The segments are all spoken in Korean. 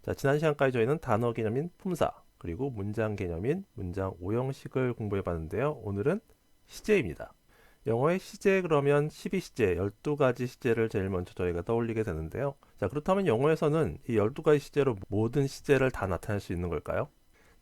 자, 지난 시간까지 저희는 단어 개념인 품사, 그리고 문장 개념인 문장 오형식을 공부해 봤는데요. 오늘은 시제입니다. 영어의 시제 그러면 12시제, 12가지 시제를 제일 먼저 저희가 떠올리게 되는데요. 자, 그렇다면 영어에서는 이 12가지 시제로 모든 시제를 다 나타낼 수 있는 걸까요?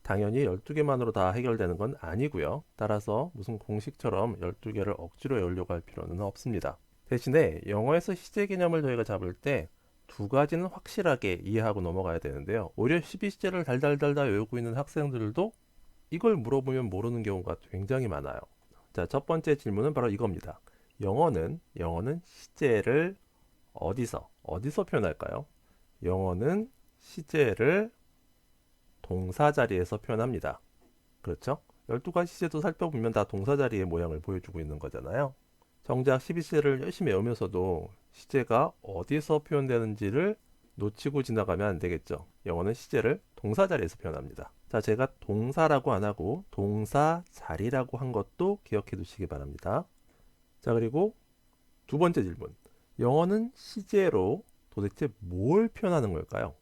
당연히 12개만으로 다 해결되는 건 아니고요. 따라서 무슨 공식처럼 12개를 억지로 외우려고 할 필요는 없습니다. 대신에 영어에서 시제 개념을 저희가 잡을 때 두 가지는 확실하게 이해하고 넘어가야 되는데요. 오히려 12시제를 달달달달 외우고 있는 학생들도 이걸 물어보면 모르는 경우가 굉장히 많아요. 자, 첫 번째 질문은 바로 이겁니다. 영어는 시제를 어디서 표현할까요? 영어는 시제를 동사 자리에서 표현합니다. 그렇죠? 12가지 시제도 살펴보면 다 동사 자리의 모양을 보여주고 있는 거잖아요. 정작 12시제를 열심히 외우면서도 시제가 어디서 표현되는지를 놓치고 지나가면 안 되겠죠. 영어는 시제를 동사 자리에서 표현합니다. 자, 제가 동사라고 안 하고 동사 자리라고 한 것도 기억해 두시기 바랍니다. 자, 그리고 두 번째 질문. 영어는 시제로 도대체 뭘 표현하는 걸까요?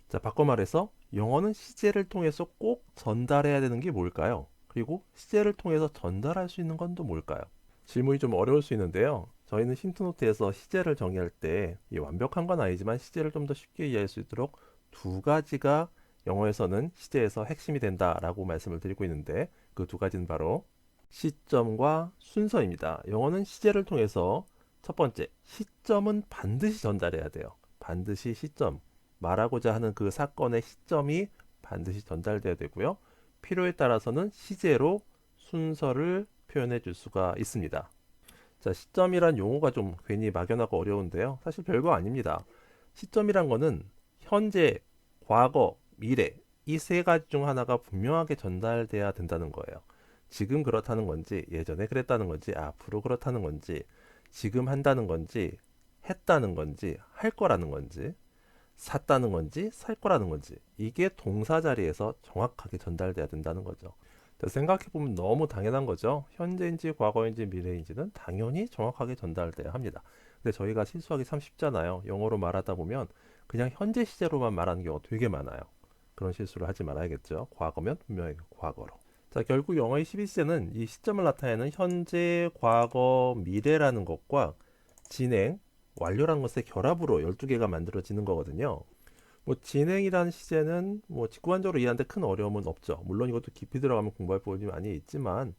자, 바꿔 말해서 영어는 시제를 통해서 꼭 전달해야 되는 게 뭘까요? 그리고 시제를 통해서 전달할 수 있는 건 또 뭘까요? 질문이 좀 어려울 수 있는데요. 저희는 힌트노트에서 시제를 정의할 때 완벽한 건 아니지만 시제를 좀 더 쉽게 이해할 수 있도록 두 가지가 영어에서는 시제에서 핵심이 된다라고 말씀을 드리고 있는데 그 두 가지는 바로 시점과 순서입니다. 영어는 시제를 통해서 첫 번째, 시점은 반드시 전달해야 돼요. 반드시 시점. 말하고자 하는 그 사건의 시점이 반드시 전달돼야 되고요. 필요에 따라서는 시제로 순서를 표현해 줄 수가 있습니다. 자, 시점이란 용어가 좀 괜히 막연하고 어려운데요. 사실 별거 아닙니다. 시점이란 거는 현재, 과거, 미래 이 세 가지 중 하나가 분명하게 전달돼야 된다는 거예요. 지금 그렇다는 건지, 예전에 그랬다는 건지, 앞으로 그렇다는 건지, 지금 한다는 건지, 했다는 건지, 할 거라는 건지, 샀다는 건지, 살 거라는 건지 이게 동사 자리에서 정확하게 전달돼야 된다는 거죠. 생각해보면 너무 당연한 거죠. 현재인지 과거인지 미래인지는 당연히 정확하게 전달돼야 합니다. 근데 저희가 실수하기 참 쉽잖아요. 영어로 말하다 보면 그냥 현재 시제로만 말하는 경우가 되게 많아요. 그런 실수를 하지 말아야겠죠. 과거면 분명히 과거로. 자, 결국 영어의 12시제는 이 시점을 나타내는 현재, 과거, 미래라는 것과 진행, 완료라는 것의 결합으로 12개가 만들어지는 거거든요. 뭐 진행이라는 시제는 뭐 직관적으로 이해하는데 큰 어려움은 없죠. 물론 이것도 깊이 들어가면 공부할 부분이 많이 있지만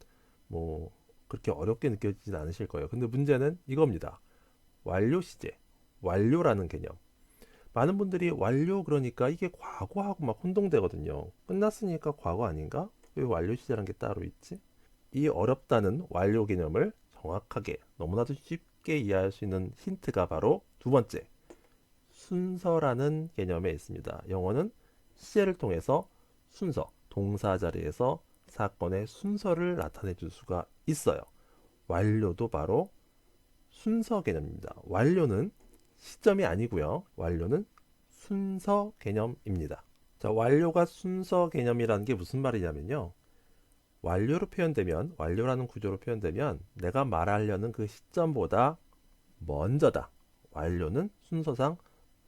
뭐 그렇게 어렵게 느껴지진 않으실 거예요. 근데 문제는 이겁니다. 완료 시제, 완료라는 개념. 많은 분들이 완료 그러니까 이게 과거하고 막 혼동되거든요. 끝났으니까 과거 아닌가? 왜 완료 시제라는 게 따로 있지? 이 어렵다는 완료 개념을 정확하게 너무나도 쉽게 이해할 수 있는 힌트가 바로 두 번째, 순서라는 개념에 있습니다. 영어는 시제를 통해서 순서, 동사 자리에서 사건의 순서를 나타내 줄 수가 있어요. 완료도 바로 순서 개념입니다. 완료는 시점이 아니고요. 완료는 순서 개념입니다. 자, 완료가 순서 개념이라는 게 무슨 말이냐면요. 완료로 표현되면, 완료라는 구조로 표현되면 내가 말하려는 그 시점보다 먼저다. 완료는 순서상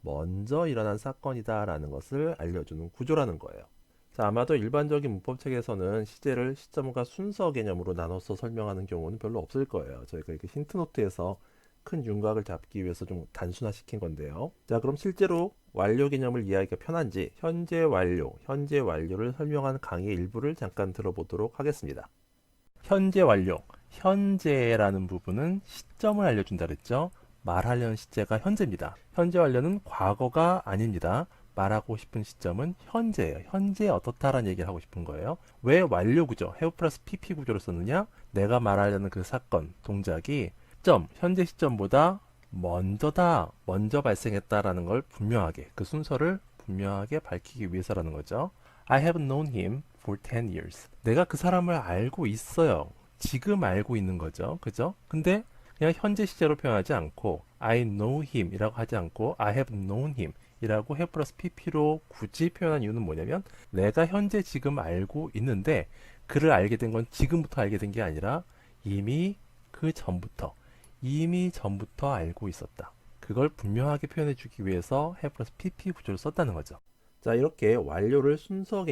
먼저 일어난 사건이다라는 것을 알려주는 구조라는 거예요. 자, 아마도 일반적인 문법책에서는 시제를 시점과 순서 개념으로 나눠서 설명하는 경우는 별로 없을 거예요. 저희가 이렇게 힌트노트에서 큰 윤곽을 잡기 위해서 좀 단순화시킨 건데요. 자, 그럼 실제로 완료 개념을 이해하기가 편한지 현재 완료를 설명한 강의 일부를 잠깐 들어보도록 하겠습니다. 현재 완료. 현재라는 부분은 시점을 알려준다 그랬죠. 말하려는 시제가 현재입니다. 현재 완료는 과거가 아닙니다. 말하고 싶은 시점은 현재예요. 현재 어떻다라는 얘기를 하고 싶은 거예요. 왜 완료 구조, have 플러스 pp 구조를 썼느냐? 내가 말하려는 그 사건, 동작이 현재 시점보다 먼저 발생했다라는 걸 분명하게, 그 순서를 분명하게 밝히기 위해서라는 거죠. I have known him for 10 years. 내가 그 사람을 알고 있어요. 지금 알고 있는 거죠. 그죠? 근데 그냥 현재 시제로 표현하지 않고 I know him 이라고 하지 않고 I have known him 이라고 have 플러스 pp로 굳이 표현한 이유는 뭐냐면 내가 현재 지금 알고 있는데 그를 알게 된 건 지금부터 알게 된 게 아니라 이미 전부터 알고 있었다. 그걸 분명하게 표현해 주기 위해서 have 플러스 pp 구조를 썼다는 거죠. 자, 이렇게 완료를 순서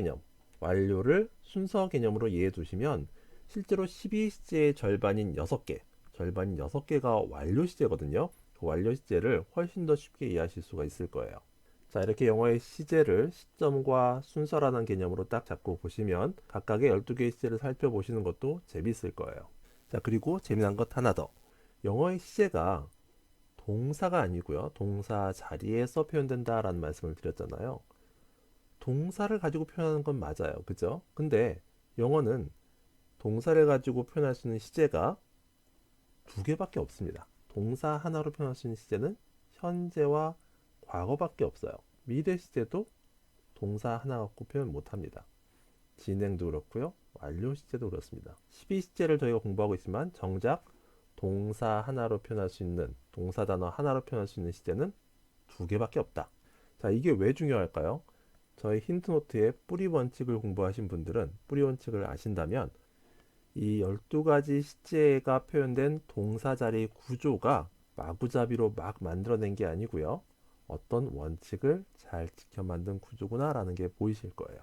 개념으로 이해해 두시면 실제로 12시제의 절반인 6개가 완료 시제거든요. 그 완료 시제를 훨씬 더 쉽게 이해하실 수가 있을 거예요. 자, 이렇게 영어의 시제를 시점과 순서라는 개념으로 딱 잡고 보시면 각각의 12개의 시제를 살펴보시는 것도 재밌을 거예요. 자, 그리고 재미난 것 하나 더. 영어의 시제가 동사가 아니고요. 동사 자리에서 표현된다라는 말씀을 드렸잖아요. 동사를 가지고 표현하는 건 맞아요. 그죠? 근데 영어는 동사를 가지고 표현할 수 있는 시제가 두 개밖에 없습니다. 동사 하나로 표현할 수 있는 시제는 현재와 과거밖에 없어요. 미래 시제도 동사 하나 갖고 표현 못합니다. 진행도 그렇고요. 완료 시제도 그렇습니다. 12시제를 저희가 공부하고 있지만 정작 동사 하나로 표현할 수 있는 동사 단어 하나로 표현할 수 있는 시제는 두 개밖에 없다. 자, 이게 왜 중요할까요? 저희 힌트노트의 뿌리 원칙을 공부하신 분들은 뿌리 원칙을 아신다면 이 12가지 시제가 표현된 동사 자리 구조가 마구잡이로 막 만들어낸 게 아니고요. 어떤 원칙을 잘 지켜 만든 구조구나 라는 게 보이실 거예요.